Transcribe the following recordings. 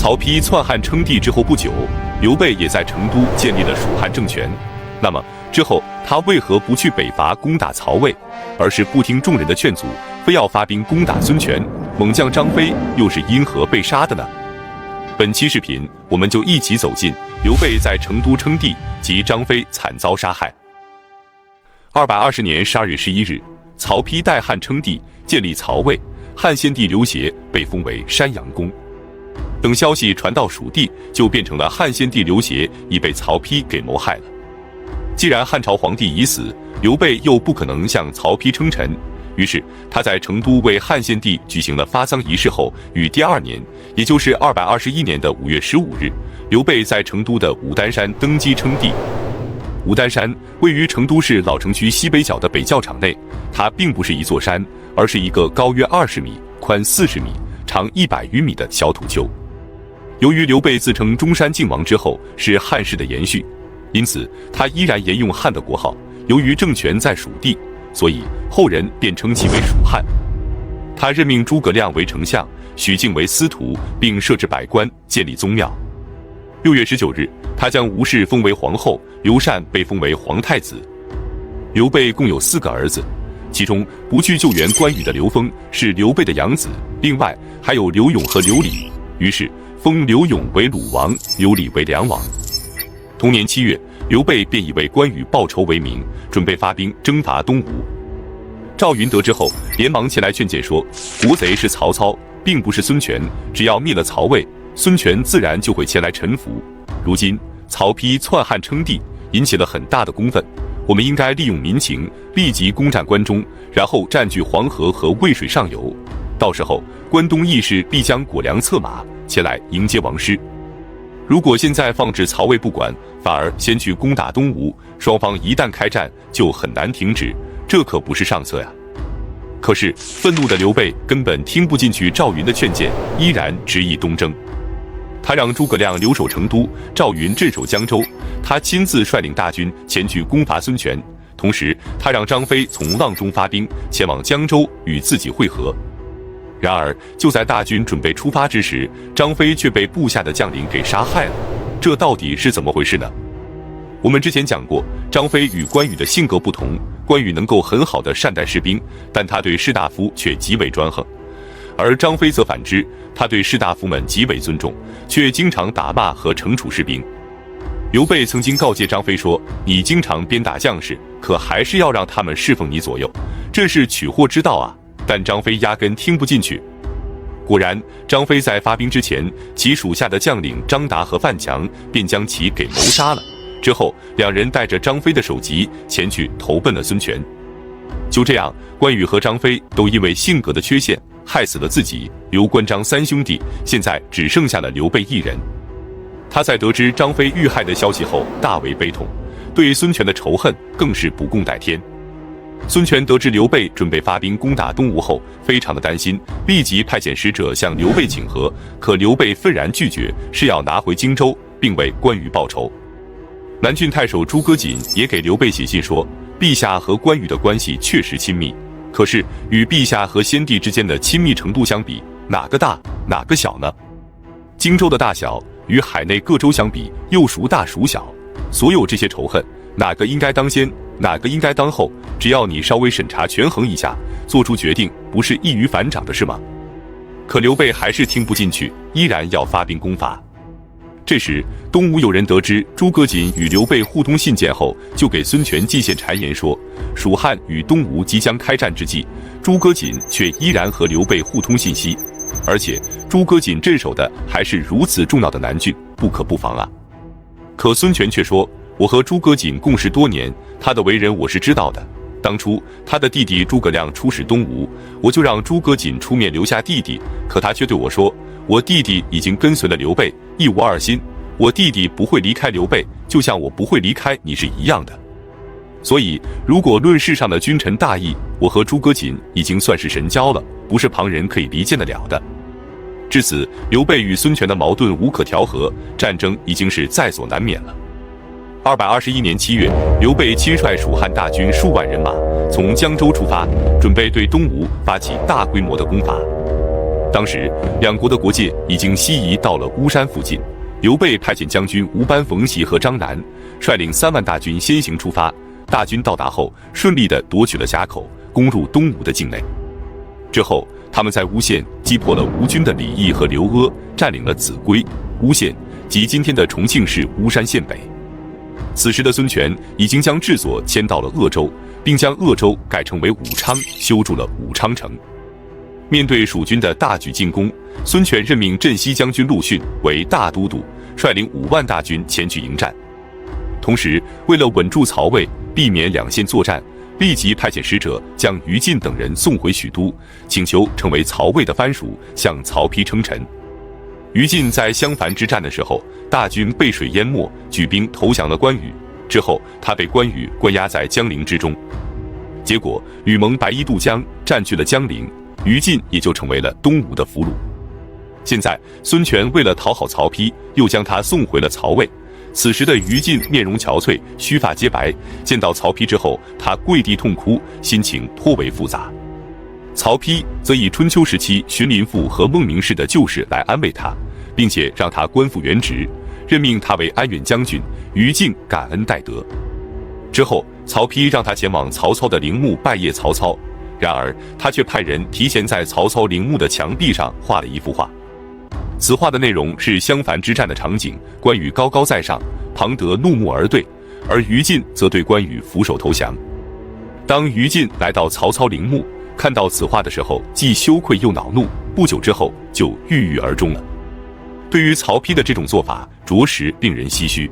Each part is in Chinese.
曹丕篡汉称帝之后不久，刘备也在成都建立了蜀汉政权。那么之后他为何不去北伐攻打曹魏，而是不听众人的劝阻，非要发兵攻打孙权？猛将张飞又是因何被杀的呢？本期视频我们就一起走进刘备在成都称帝及张飞惨遭杀害。220年12月11日，曹丕代汉称帝，建立曹魏，汉献帝刘协被封为山阳公。等消息传到蜀地，就变成了汉献帝刘协已被曹丕给谋害了。既然汉朝皇帝已死，刘备又不可能向曹丕称臣，于是他在成都为汉献帝举行了发丧仪式后，于第二年，也就是221年的5月15日，刘备在成都的武丹山登基称帝。武丹山位于成都市老城区西北角的北教场内，它并不是一座山，而是一个高约20米、宽40米、长100余米的小土丘。由于刘备自称中山靖王之后是汉室的延续，因此他依然沿用汉的国号。由于政权在蜀地，所以后人便称其为蜀汉。他任命诸葛亮为丞相，许靖为司徒，并设置百官，建立宗庙。6月19日，他将吴氏封为皇后，刘禅被封为皇太子。刘备共有4个儿子，其中不去救援关羽的刘封是刘备的养子，另外还有刘永和刘礼，于是封刘永为鲁王，刘礼为梁王。同年7月，刘备便以为关羽报仇为名，准备发兵征伐东吴。赵云得知后，连忙前来劝谏说，国贼是曹操，并不是孙权，只要灭了曹魏，孙权自然就会前来臣服。如今曹丕篡汉称帝，引起了很大的公愤，我们应该利用民情，立即攻占关中，然后占据黄河和渭水上游，到时候关东义士必将裹粮策马前来迎接王师。如果现在放置曹魏不管，反而先去攻打东吴，双方一旦开战就很难停止，这可不是上策呀。可是愤怒的刘备根本听不进去赵云的劝谏，依然执意东征。他让诸葛亮留守成都，赵云镇守江州，他亲自率领大军前去攻伐孙权，同时他让张飞从阆中发兵前往江州与自己会合。然而就在大军准备出发之时，张飞却被部下的将领给杀害了，这到底是怎么回事呢？我们之前讲过，张飞与关羽的性格不同，关羽能够很好的善待士兵，但他对士大夫却极为专横，而张飞则反之，他对士大夫们极为尊重，却经常打骂和惩处士兵。刘备曾经告诫张飞说，你经常鞭打将士，可还是要让他们侍奉你左右，这是取货之道啊，但张飞压根听不进去。果然，张飞在发兵之前，其属下的将领张达和范强便将其给谋杀了。之后，两人带着张飞的首级前去投奔了孙权。就这样，关羽和张飞都因为性格的缺陷害死了自己。刘关张3兄弟现在只剩下了刘备一人。他在得知张飞遇害的消息后大为悲痛，对孙权的仇恨更是不共戴天。孙权得知刘备准备发兵攻打东吴后，非常的担心，立即派遣使者向刘备请和，可刘备愤然拒绝，是要拿回荆州，并为关羽报仇。南郡太守诸葛瑾也给刘备写信说，陛下和关羽的关系确实亲密，可是与陛下和先帝之间的亲密程度相比，哪个大哪个小呢？荆州的大小与海内各州相比，又孰大孰小？所有这些仇恨，哪个应该当先，哪个应该当后，只要你稍微审查权衡一下，做出决定，不是易于反掌的事吗？可刘备还是听不进去，依然要发兵攻伐。这时，东吴有人得知诸葛瑾与刘备互通信件后，就给孙权进献谗言说，蜀汉与东吴即将开战之际，诸葛瑾却依然和刘备互通信息，而且诸葛瑾镇守的还是如此重要的南郡，不可不防啊。可孙权却说，我和诸葛瑾共事多年，他的为人我是知道的。当初他的弟弟诸葛亮出使东吴，我就让诸葛瑾出面留下弟弟，可他却对我说，我弟弟已经跟随了刘备，一无二心，我弟弟不会离开刘备，就像我不会离开你是一样的。所以如果论世上的君臣大义，我和诸葛瑾已经算是神交了，不是旁人可以离间得了的。至此，刘备与孙权的矛盾无可调和，战争已经是在所难免了。221年7月，刘备亲率蜀汉大军数万人马，从江州出发，准备对东吴发起大规模的攻伐。当时两国的国界已经西移到了巫山附近，刘备派遣将军吴班、冯习和张南率领3万大军先行出发。大军到达后，顺利地夺取了峡口，攻入东吴的境内。之后，他们在巫县击破了吴军的李毅和刘阿，占领了秭归。巫县即今天的重庆市巫山县北。此时的孙权已经将治所迁到了鄂州，并将鄂州改称为武昌，修筑了武昌城。面对蜀军的大举进攻，孙权任命镇西将军陆逊为大都督，率领5万大军前去迎战。同时，为了稳住曹魏，避免两线作战，立即派遣使者将于禁等人送回许都，请求成为曹魏的藩属，向曹丕称臣。于禁在襄樊之战的时候，大军被水淹没，举兵投降了关羽。之后，他被关羽关押在江陵之中。结果，吕蒙白衣渡江，占据了江陵，于禁也就成为了东吴的俘虏。现在，孙权为了讨好曹丕，又将他送回了曹魏。此时的于禁面容憔悴，须发皆白，见到曹丕之后，他跪地痛哭，心情颇为复杂。曹丕则以春秋时期荀林父和孟明氏的旧事来安慰他，并且让他官复原职，任命他为安远将军。于禁感恩戴德。之后，曹丕让他前往曹操的陵墓拜谒曹操，然而他却派人提前在曹操陵墓的墙壁上画了一幅画。此画的内容是襄樊之战的场景，关羽高高在上，庞德怒目而对，而于禁则对关羽俯首投降。当于禁来到曹操陵墓，看到此画的时候，既羞愧又恼怒，不久之后就郁郁而终了。对于曹丕的这种做法，着实令人唏嘘。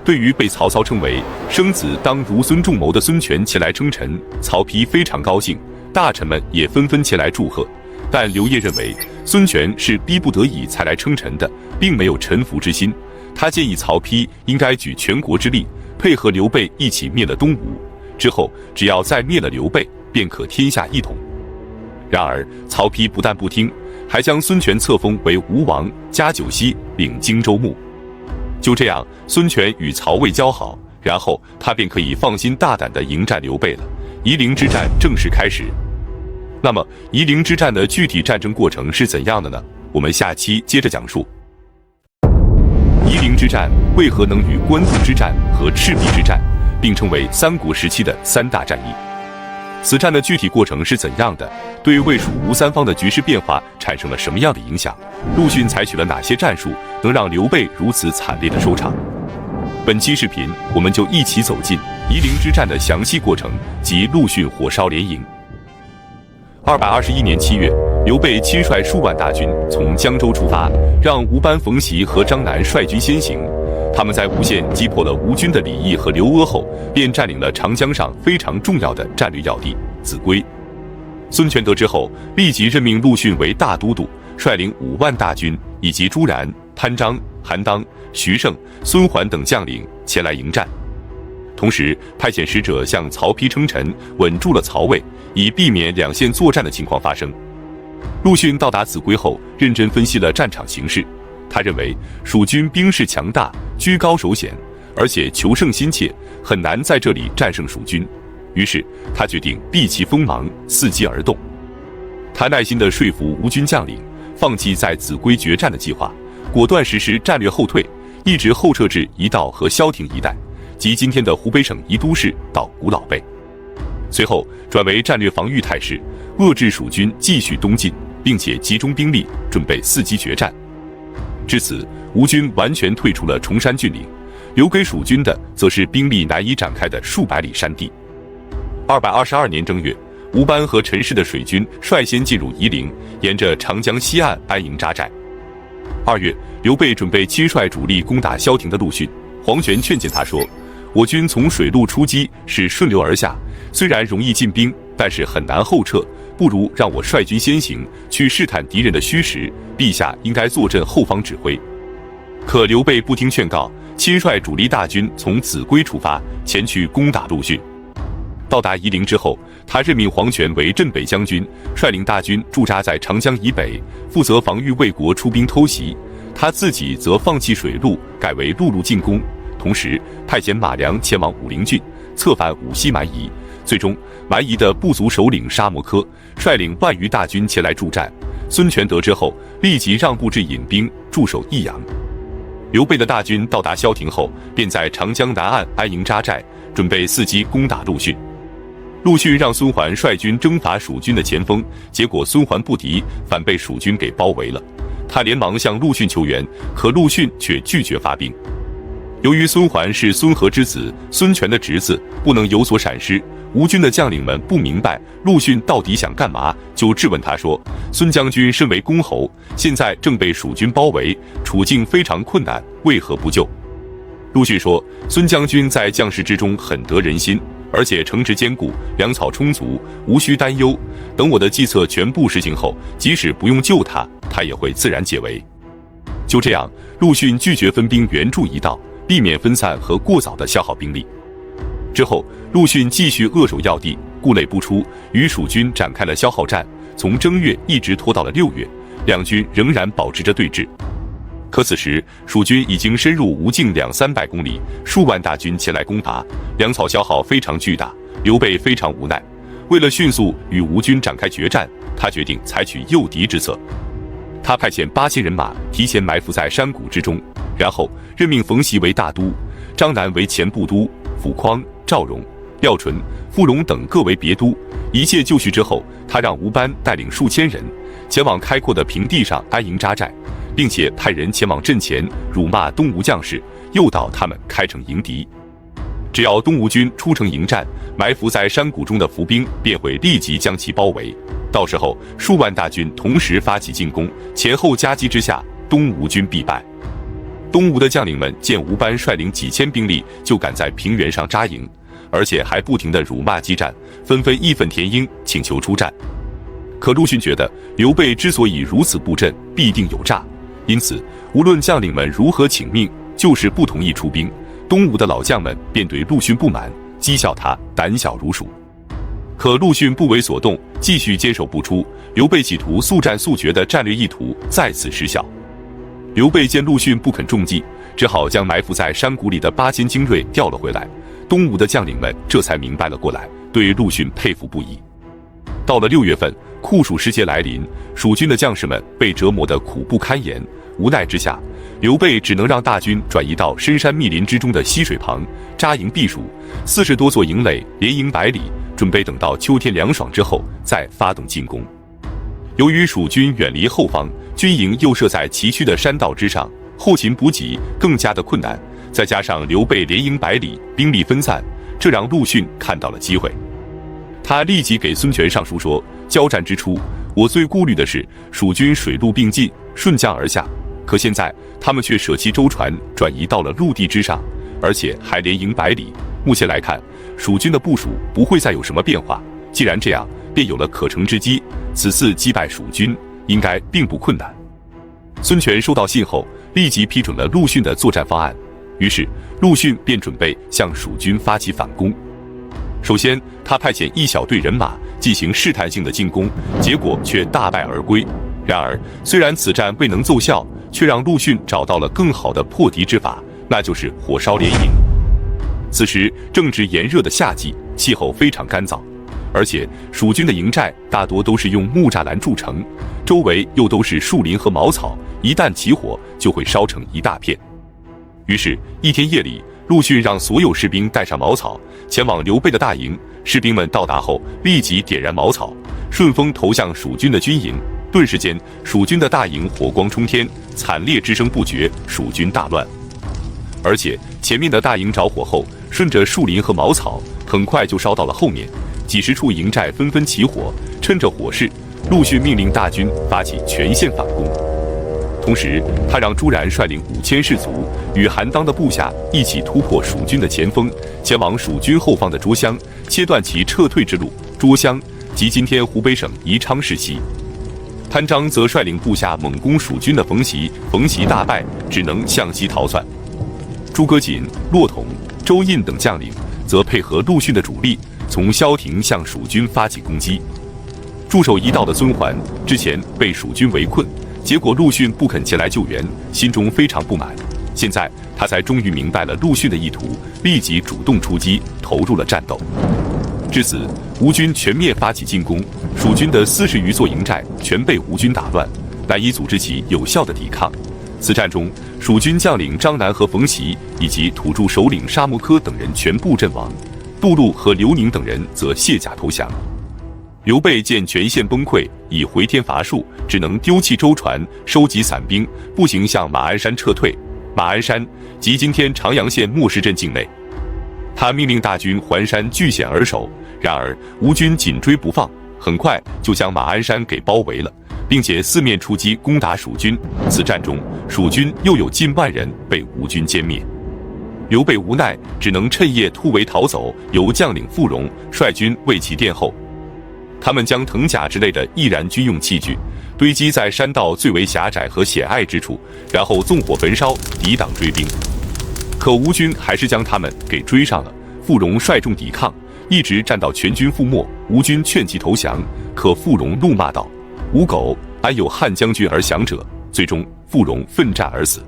对于被曹操称为生子当如孙仲谋的孙权前来称臣，曹丕非常高兴，大臣们也纷纷前来祝贺。但刘烨认为孙权是逼不得已才来称臣的，并没有臣服之心。他建议曹丕应该举全国之力，配合刘备一起灭了东吴，之后只要再灭了刘备，便可天下一统。然而曹丕不但不听，还将孙权册封为吴王，加九锡，领荆州牧。就这样，孙权与曹魏交好，然后他便可以放心大胆地迎战刘备了。夷陵之战正式开始。那么，夷陵之战的具体战争过程是怎样的呢？我们下期接着讲述。夷陵之战为何能与官渡之战和赤壁之战并称为三国时期的3大战役？此战的具体过程是怎样的？对魏蜀吴三方的局势变化产生了什么样的影响？陆逊采取了哪些战术，能让刘备如此惨烈的收场？本期视频，我们就一起走进夷陵之战的详细过程及陆逊火烧连营。221年7月，刘备亲率数万大军从江州出发，让吴班、冯习和张南率军先行。他们在吴县击破了吴军的李毅和刘阿后，便占领了长江上非常重要的战略要地秭归。孙权得知后，立即任命陆逊为大都督，率领5万大军以及朱然、潘璋、韩当、徐盛、孙桓等将领前来迎战。同时派遣使者向曹丕称臣，稳住了曹魏，以避免两线作战的情况发生。陆逊到达秭归后，认真分析了战场形势。他认为蜀军兵势强大，居高守险，而且求胜心切，很难在这里战胜蜀军。于是他决定避其锋芒，伺机而动。他耐心地说服吴军将领，放弃在秭归决战的计划，果断实施战略后退，一直后撤至宜道和萧亭一带，即今天的湖北省宜都市到古老贝。随后转为战略防御态势，遏制蜀军继续东进，并且集中兵力准备伺机决战。至此，吴军完全退出了崇山峻岭，留给蜀军的则是兵力难以展开的数百里山地。222年正月，吴班和陈氏的水军率先进入夷陵，沿着长江西岸安营扎寨。2月，刘备准备亲率主力攻打萧亭的陆逊，黄权劝谏他说：“我军从水路出击是顺流而下，虽然容易进兵，但是很难后撤，不如让我率军先行，去试探敌人的虚实，陛下应该坐镇后方指挥。”可刘备不听劝告，亲率主力大军从秭归出发，前去攻打陆逊。到达夷陵之后，他任命黄权为镇北将军，率领大军驻扎在长江以北，负责防御魏国出兵偷袭。他自己则放弃水路，改为陆路进攻，同时派遣马良前往武陵郡，策反武西蛮夷。最终，蛮夷的部族首领沙摩柯率领万余大军前来助战，孙权得知后，立即让步至引兵驻守益阳。刘备的大军到达萧亭后，便在长江南岸安营扎寨，准备伺机攻打陆逊。陆逊让孙桓率军征伐蜀军的前锋，结果孙桓不敌，反被蜀军给包围了。他连忙向陆逊求援，可陆逊却拒绝发兵。由于孙桓是孙和之子，孙权的侄子，不能有所闪失。吴军的将领们不明白陆逊到底想干嘛，就质问他说：“孙将军身为公侯，现在正被蜀军包围，处境非常困难，为何不救？”陆逊说：“孙将军在将士之中很得人心，而且城池坚固，粮草充足，无需担忧。等我的计策全部实行后，即使不用救他，他也会自然解围。”就这样，陆逊拒绝分兵援助一道，避免分散和过早的消耗兵力。之后，陆逊继续扼守要地，顾垒不出，与蜀军展开了消耗战，从正月一直拖到了6月，两军仍然保持着对峙。可此时，蜀军已经深入吴境200-300公里，数万大军前来攻伐，粮草消耗非常巨大。刘备非常无奈，为了迅速与吴军展开决战，他决定采取诱敌之策。他派遣8000人马提前埋伏在山谷之中，然后任命冯习为大都，张南为前部都，傅匡、赵荣、廖纯、傅荣等各为别都。一切就绪之后，他让吴班带领数千人前往开阔的平地上安营扎寨，并且派人前往阵前辱骂东吴将士，诱导他们开城迎敌。只要东吴军出城迎战，埋伏在山谷中的伏兵便会立即将其包围，到时候数万大军同时发起进攻，前后夹击之下，东吴军必败。东吴的将领们见吴班率领几千兵力就赶在平原上扎营，而且还不停地辱骂激战，纷纷义愤填膺，请求出战。可陆逊觉得刘备之所以如此布阵，必定有诈，因此无论将领们如何请命，就是不同意出兵。东吴的老将们便对陆逊不满，讥笑他胆小如鼠。可陆逊不为所动，继续坚守不出，刘备企图速战速决的战略意图再次失效。刘备见陆逊不肯中计，只好将埋伏在山谷里的8000精锐调了回来。东吴的将领们这才明白了过来，对陆逊佩服不已。到了6月份，酷暑时节来临，蜀军的将士们被折磨得苦不堪言，无奈之下，刘备只能让大军转移到深山密林之中的溪水旁扎营避暑，40多座营垒连营100里，准备等到秋天凉爽之后再发动进攻。由于蜀军远离后方，军营又设在崎岖的山道之上，后勤补给更加的困难，再加上刘备连营100里，兵力分散，这让陆逊看到了机会。他立即给孙权上书说，交战之初，我最顾虑的是蜀军水陆并进，顺江而下，可现在他们却舍弃舟船，转移到了陆地之上，而且还连营100里。目前来看，蜀军的部署不会再有什么变化，既然这样，便有了可乘之机，此次击败蜀军应该并不困难。孙权收到信后，立即批准了陆逊的作战方案，于是陆逊便准备向蜀军发起反攻。首先，他派遣一小队人马进行试探性的进攻，结果却大败而归。然而，虽然此战未能奏效，却让陆逊找到了更好的破敌之法，那就是火烧连营。此时正值炎热的夏季，气候非常干燥，而且蜀军的营寨大多都是用木栅栏筑成，周围又都是树林和茅草，一旦起火就会烧成一大片。于是，一天夜里，陆逊让所有士兵带上茅草，前往刘备的大营。士兵们到达后，立即点燃茅草，顺风投向蜀军的军营。顿时间，蜀军的大营火光冲天，惨烈之声不绝，蜀军大乱。而且前面的大营着火后，顺着树林和茅草，很快就烧到了后面，几十处营寨纷纷起火。趁着火势，陆逊命令大军发起全线反攻。同时，他让朱然率领5000士卒与韩当的部下一起突破蜀军的前锋，前往蜀军后方的卓乡，切断其撤退之路。卓乡即今天湖北省宜昌市西。潘璋则率领部下猛攻蜀军的冯习，冯习大败，只能向西逃窜。诸葛瑾、骆统、周印等将领则配合陆逊的主力，从萧亭向蜀军发起攻击。驻守一道的孙桓之前被蜀军围困，结果陆逊不肯前来救援，心中非常不满。现在他才终于明白了陆逊的意图，立即主动出击，投入了战斗。至此，吴军全面发起进攻，蜀军的40余座营寨全被吴军打乱，难以组织起有效的抵抗。此战中，蜀军将领张南和冯习以及土著首领沙摩柯等人全部阵亡，杜陆和刘宁等人则卸甲投降。刘备见全线崩溃，已回天乏术，只能丢弃舟船，收集散兵，步行向马鞍山撤退。马鞍山即今天长阳县莫石镇境内。他命令大军环山据险而守，然而吴军紧追不放，很快就将马鞍山给包围了，并且四面出击攻打蜀军。此战中，蜀军又有近万人被吴军歼灭。刘备无奈，只能趁夜突围逃走，由将领傅荣率军为其殿后。他们将藤甲之类的易燃军用器具堆积在山道最为狭窄和险隘之处，然后纵火焚烧，抵挡追兵。可吴军还是将他们给追上了。傅荣率众抵抗，一直战到全军覆没，吴军劝其投降，可傅荣怒骂道：“吴狗，安有汉将军而降者？”最终，傅荣奋战而死。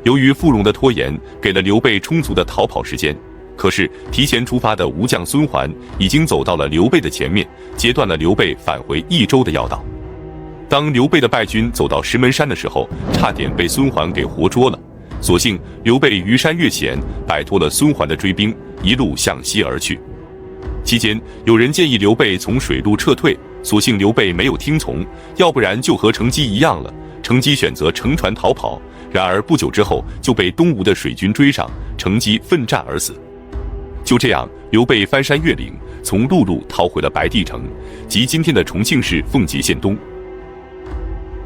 由于傅荣的拖延，给了刘备充足的逃跑时间。可是提前出发的吴将孙桓已经走到了刘备的前面，截断了刘备返回益州的要道。当刘备的败军走到石门山的时候，差点被孙桓给活捉了。所幸刘备逾山越险，摆脱了孙桓的追兵，一路向西而去。期间有人建议刘备从水路撤退，所幸刘备没有听从，要不然就和程基一样了。程基选择乘船逃跑，然而不久之后就被东吴的水军追上，程基奋战而死。就这样，刘备翻山越岭，从陆路逃回了白帝城，即今天的重庆市奉节县东。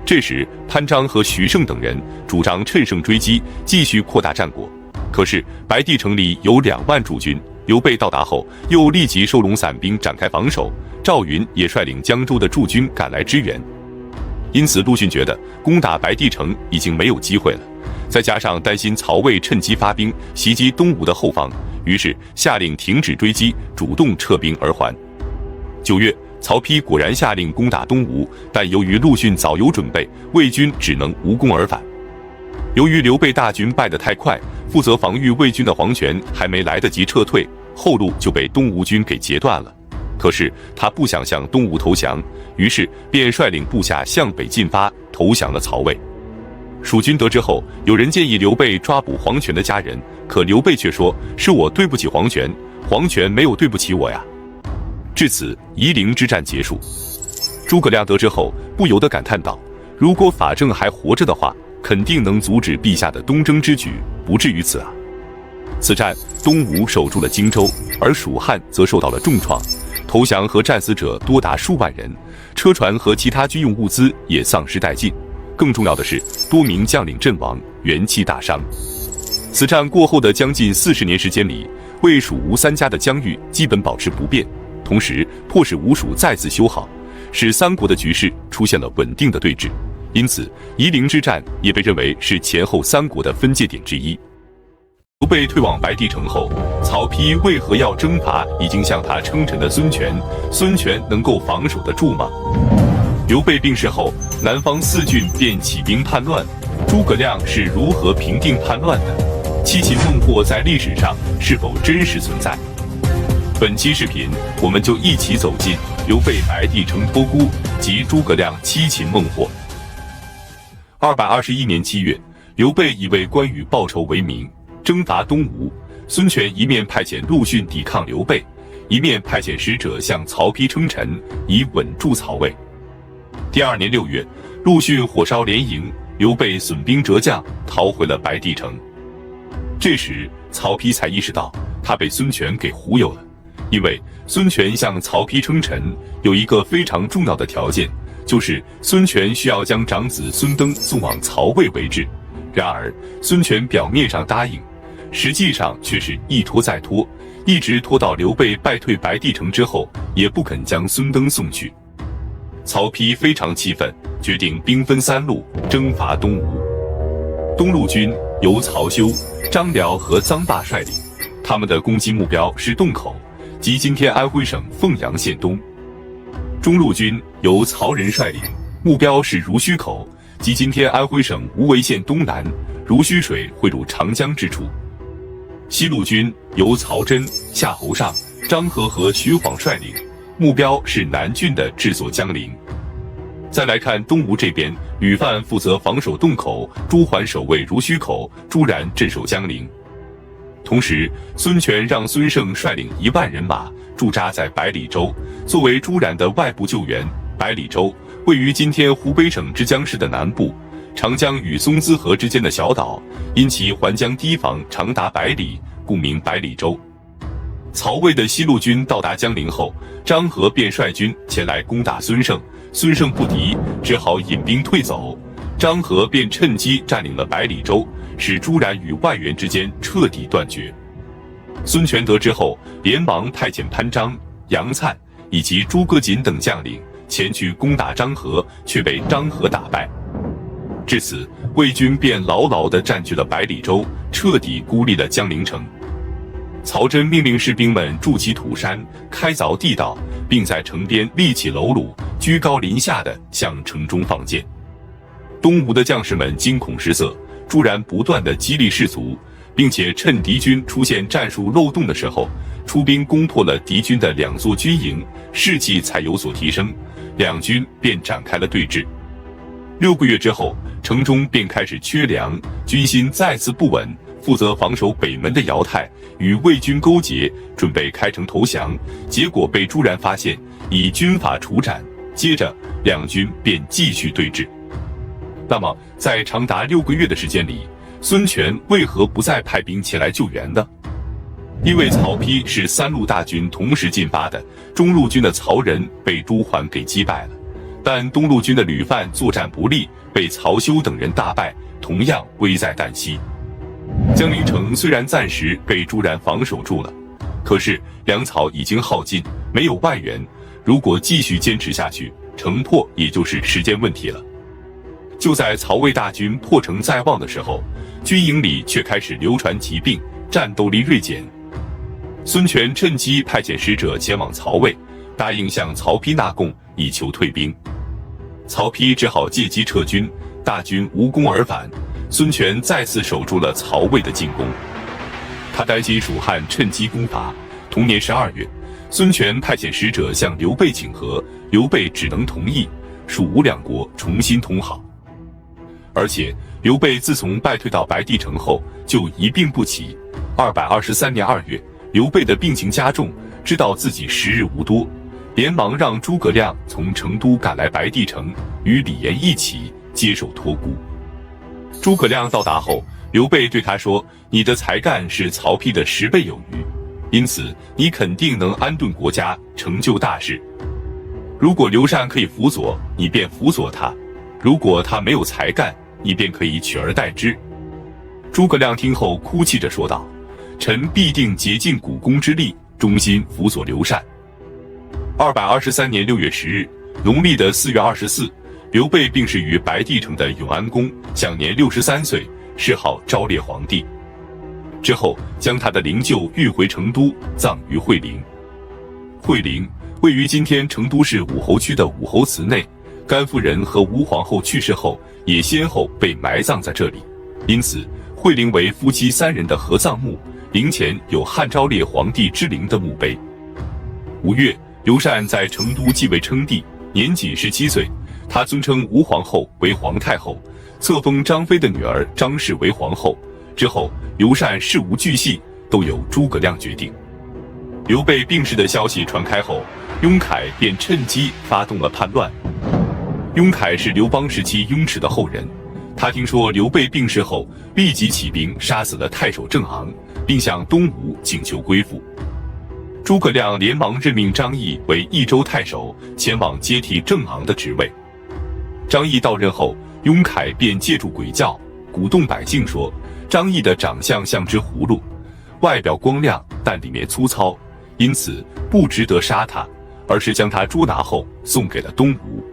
这时，潘璋和徐盛等人主张趁胜追击，继续扩大战果。可是，白帝城里有2万驻军，刘备到达后，又立即收拢散兵展开防守。赵云也率领江州的驻军赶来支援。因此，陆逊觉得攻打白帝城已经没有机会了，再加上担心曹魏趁机发兵袭击东吴的后方，于是下令停止追击，主动撤兵而还。9月，曹丕果然下令攻打东吴，但由于陆逊早有准备，魏军只能无功而返。由于刘备大军败得太快，负责防御魏军的黄权还没来得及撤退，后路就被东吴军给截断了。可是他不想向东吴投降，于是便率领部下向北进发，投降了曹魏。蜀军得知后，有人建议刘备抓捕黄权的家人，可刘备却说：“是我对不起黄权，黄权没有对不起我呀。”至此，夷陵之战结束。诸葛亮得知后，不由得感叹道：“如果法正还活着的话，肯定能阻止陛下的东征之举，不至于此啊。”此战，东吴守住了荆州，而蜀汉则受到了重创，投降和战死者多达数万人，车船和其他军用物资也丧失殆尽。更重要的是，多名将领阵亡，元气大伤。此战过后的将近40年时间里，魏蜀吴3家的疆域基本保持不变，同时迫使吴蜀再次修好，使三国的局势出现了稳定的对峙。因此，夷陵之战也被认为是前后三国的分界点之一。刘备退往白帝城后，曹丕为何要征伐已经向他称臣的孙权？孙权能够防守得住吗？刘备病逝后，南方4郡便起兵叛乱，诸葛亮是如何平定叛乱的？七擒孟获在历史上是否真实存在？本期视频，我们就一起走进刘备白帝城托孤及诸葛亮七擒孟获。221年7月，刘备以为关羽报仇为名，征伐东吴。孙权一面派遣陆逊抵抗刘备，一面派遣使者向曹丕称臣，以稳住曹魏。第2年6月，陆逊火烧连营，刘备损兵折将，逃回了白帝城。这时，曹丕才意识到他被孙权给忽悠了，因为孙权向曹丕称臣有一个非常重要的条件，就是孙权需要将长子孙登送往曹魏为质。然而，孙权表面上答应，实际上却是一拖再拖，一直拖到刘备败退白帝城之后，也不肯将孙登送去。曹丕非常气愤，决定兵分3路征伐东吴。东路军由曹休、张辽和臧霸率领，他们的攻击目标是洞口，即今天安徽省凤阳县东。中路军由曹仁率领，目标是濡须口，即今天安徽省无为县东南，濡须水汇入长江之处。西路军由曹真、夏侯尚、张合和徐晃率领，目标是南郡的治所江陵。再来看东吴这边，吕范负责防守洞口，朱桓守卫濡须口，朱然镇守江陵。同时，孙权让孙胜率领1万人马驻扎在百里州，作为朱然的外部救援。百里州位于今天湖北省之江市的南部，长江与松滋河之间的小岛，因其环江堤防长达100里，故名百里州。曹魏的西路军到达江陵后，张合便率军前来攻打孙胜，孙胜不敌，只好引兵退走。张合便趁机占领了百里州，使朱然与外援之间彻底断绝。孙权得知后，连忙派遣潘璋、杨粲以及诸葛瑾等将领前去攻打张合，却被张合打败。至此，魏军便牢牢地占据了百里州，彻底孤立了江陵城。曹真命令士兵们筑起土山，开凿地道，并在城边立起楼橹，居高临下地向城中放箭。东吴的将士们惊恐失色，朱然不断地激励士卒，并且趁敌军出现战术漏洞的时候，出兵攻破了敌军的2座军营，士气才有所提升，两军便展开了对峙。6个月之后，城中便开始缺粮，军心再次不稳。负责防守北门的姚泰与魏军勾结，准备开城投降，结果被朱然发现，以军法处斩。接着两军便继续对峙。那么在长达6个月的时间里，孙权为何不再派兵前来救援呢？因为曹丕是3路大军同时进发的，中路军的曹仁被朱桓给击败了，但东路军的吕范作战不利，被曹休等人大败，同样危在旦夕。江陵城虽然暂时被朱然防守住了，可是粮草已经耗尽，没有外援，如果继续坚持下去，城破也就是时间问题了。就在曹魏大军破城在望的时候，军营里却开始流传疾病，战斗力锐减。孙权趁机派遣使者前往曹魏，答应向曹丕纳贡，以求退兵。曹丕只好借机撤军，大军无功而返。孙权再次守住了曹魏的进攻，他担心蜀汉趁机攻伐。同年12月，孙权派遣使者向刘备请和，刘备只能同意，蜀吴2国重新通好。而且刘备自从败退到白帝城后，就一病不起。223年2月，刘备的病情加重，知道自己时日无多，连忙让诸葛亮从成都赶来白帝城，与李严一起接受托孤。诸葛亮到达后，刘备对他说：“你的才干是曹丕的10倍有余，因此你肯定能安顿国家，成就大事。如果刘禅可以辅佐，你便辅佐他；如果他没有才干，你便可以取而代之。”诸葛亮听后哭泣着说道：“臣必定竭尽股肱之力，忠心辅佐刘禅。”223年6月10日，农历的4月24。刘备病逝于白帝城的永安宫，享年63岁，谥号昭烈皇帝。之后将他的灵柩运回成都，葬于惠陵。惠陵位于今天成都市武侯区的武侯祠内，甘夫人和吴皇后去世后，也先后被埋葬在这里，因此惠陵为夫妻3人的合葬墓，陵前有汉昭烈皇帝之陵的墓碑。5月，刘禅在成都继位称帝，年仅17岁。他尊称吴皇后为皇太后，册封张飞的女儿张氏为皇后。之后，刘禅事无巨细都由诸葛亮决定。刘备病逝的消息传开后，雍凯便趁机发动了叛乱。雍凯是刘邦时期雍齿的后人，他听说刘备病逝后，立即起兵杀死了太守郑昂，并向东吴请求归附。诸葛亮连忙任命张翼为益州太守，前往接替郑昂的职位。张翼到任后，雍凯便借助诡教，鼓动百姓说张翼的长相像只葫芦，外表光亮，但里面粗糙，因此不值得杀他，而是将他捉拿后送给了东吴。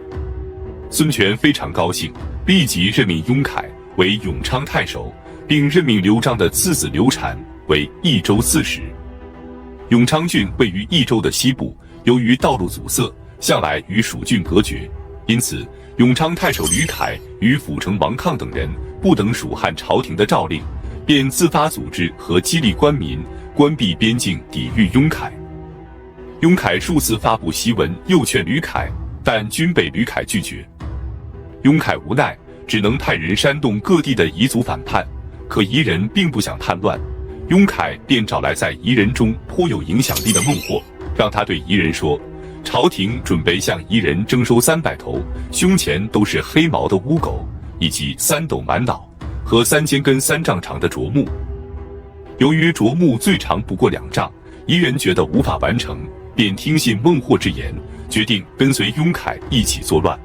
孙权非常高兴，立即任命雍凯为永昌太守，并任命刘璋的次子刘禅为益州刺史。永昌郡位于益州的西部，由于道路阻塞，向来与蜀郡隔绝，因此永昌太守吕凯与辅城王亢等人不等蜀汉朝廷的诏令，便自发组织和激励官民关闭边境，抵御雍凯。雍凯数次发布檄文诱劝吕凯，但均被吕凯拒绝。雍凯无奈，只能派人煽动各地的彝族反叛，可彝人并不想叛乱，雍凯便找来在彝人中颇有影响力的孟获，让他对彝人说，朝廷准备向彝人征收300头胸前都是黑毛的乌狗，以及3斗满脑和3000根3丈长的斫木。由于斫木最长不过2丈，彝人觉得无法完成，便听信孟获之言，决定跟随雍凯一起作乱。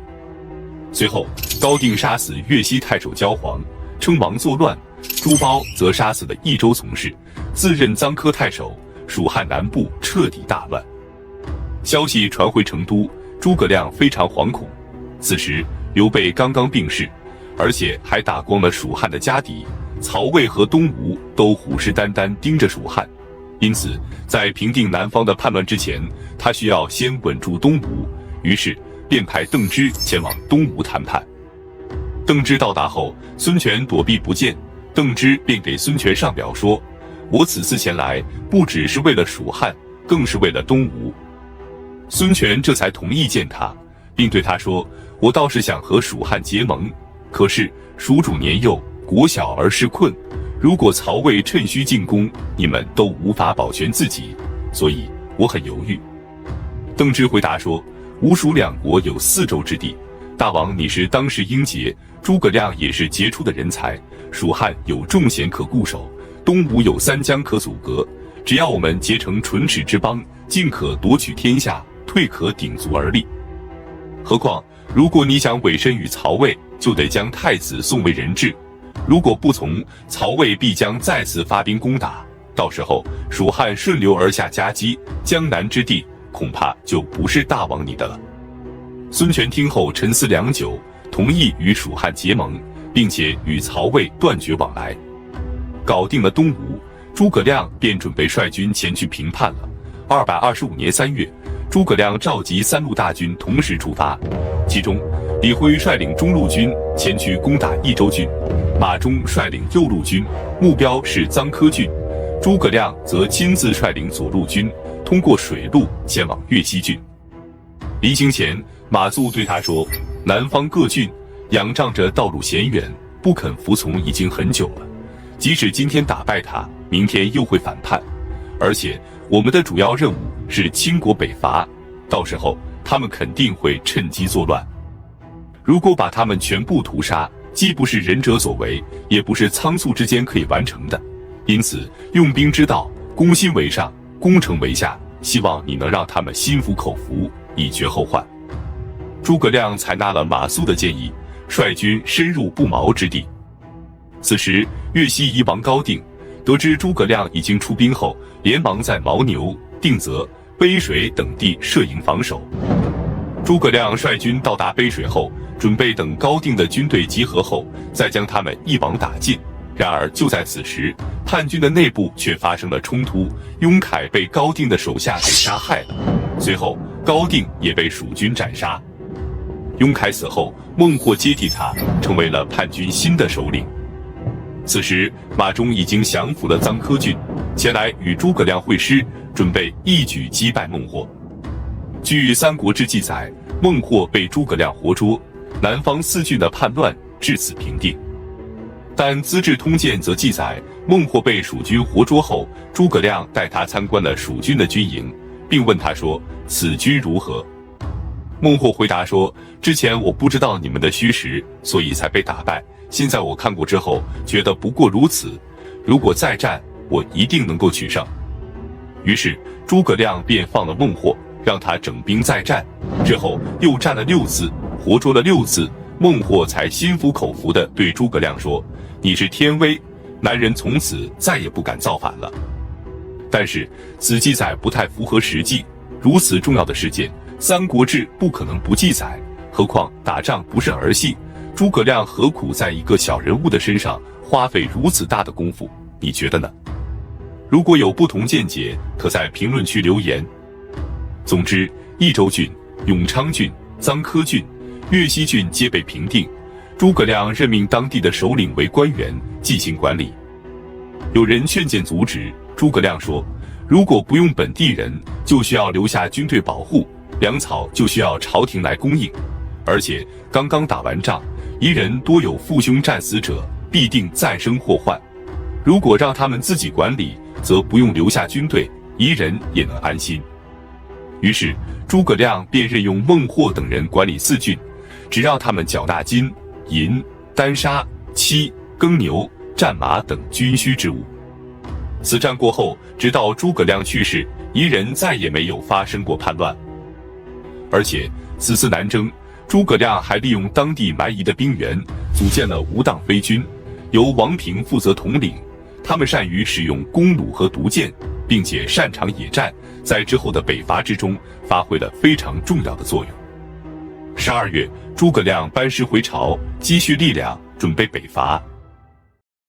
随后，高定杀死越西太守焦黄，称王作乱；朱褒则杀死了益州从事，自任臧科太守。蜀汉南部彻底大乱。消息传回成都，诸葛亮非常惶恐。此时，刘备刚刚病逝，而且还打光了蜀汉的家底，曹魏和东吴都虎视眈眈盯着蜀汉。因此，在平定南方的叛乱之前，他需要先稳住东吴。于是，便派邓芝前往东吴谈判。邓芝到达后，孙权躲避不见，邓芝便给孙权上表说：“我此次前来，不只是为了蜀汉，更是为了东吴。”孙权这才同意见他，并对他说：“我倒是想和蜀汉结盟，可是蜀主年幼，国小而势困，如果曹魏趁虚进攻，你们都无法保全自己，所以我很犹豫。”邓芝回答说：“吴蜀两国有4州之地，大王你是当世英杰，诸葛亮也是杰出的人才，蜀汉有众贤可固守，东吴有3江可阻隔，只要我们结成唇齿之邦，进可夺取天下，退可鼎足而立。何况如果你想委身于曹魏，就得将太子送为人质，如果不从，曹魏必将再次发兵攻打，到时候蜀汉顺流而下夹击，江南之地恐怕就不是大王你的了。”孙权听后沉思良久，同意与蜀汉结盟，并且与曹魏断绝往来。搞定了东吴，诸葛亮便准备率军前去平叛了。225年3月，诸葛亮召集3路大军同时出发，其中李辉率领中路军前去攻打益州郡，马忠率领右路军，目标是臧科郡，诸葛亮则亲自率领左路军，通过水路前往越西郡。临行前，马谡对他说：“南方各郡仰仗着道路险远，不肯服从已经很久了。即使今天打败他，明天又会反叛。而且我们的主要任务是倾国北伐，到时候他们肯定会趁机作乱。如果把他们全部屠杀，既不是仁者所为，也不是仓促之间可以完成的。因此，用兵之道，攻心为上，攻城为下，希望你能让他们心服口服，以绝后患。”诸葛亮采纳了马谡的建议，率军深入不毛之地。此时，越西夷王高定得知诸葛亮已经出兵后，连忙在牦牛、定泽、杯水等地设营防守。诸葛亮率军到达杯水后，准备等高定的军队集合后，再将他们一网打尽。然而就在此时，叛军的内部却发生了冲突，雍凯被高定的手下给杀害了。随后，高定也被蜀军斩杀。雍凯死后，孟获接替他，成为了叛军新的首领。此时，马忠已经降服了臧科郡，前来与诸葛亮会师，准备一举击败孟获。据《三国志》记载，孟获被诸葛亮活捉，南方4郡的叛乱至此平定。但《资治通鉴》则记载，孟获被蜀军活捉后，诸葛亮带他参观了蜀军的军营，并问他说：“此军如何？”孟获回答说：“之前我不知道你们的虚实，所以才被打败。现在我看过之后，觉得不过如此。如果再战，我一定能够取胜。”于是诸葛亮便放了孟获，让他整兵再战。之后又战了6次，活捉了6次，孟获才心服口服地对诸葛亮说：“你是天威，男人从此再也不敢造反了。”但是此记载不太符合实际，如此重要的事件，《三国志》不可能不记载。何况打仗不是儿戏，诸葛亮何苦在一个小人物的身上花费如此大的功夫？你觉得呢？如果有不同见解，可在评论区留言。总之，益州郡、永昌郡、臧科郡、越西郡皆被平定，诸葛亮任命当地的首领为官员，进行管理。有人劝谏阻止，诸葛亮说：“如果不用本地人，就需要留下军队保护，粮草就需要朝廷来供应。而且刚刚打完仗，彝人多有父兄战死者，必定再生祸患。如果让他们自己管理，则不用留下军队，彝人也能安心。于是诸葛亮便任用孟获等人管理4郡，只让他们缴纳金、银、丹砂、漆、耕牛、战马等军需之物。此战过后，直到诸葛亮去世，彝人再也没有发生过叛乱。而且此次南征，诸葛亮还利用当地蛮夷的兵员，组建了无当飞军，由王平负责统领。他们善于使用弓弩和毒箭，并且擅长野战，在之后的北伐之中发挥了非常重要的作用。12月，诸葛亮班师回朝，积蓄力量，准备北伐。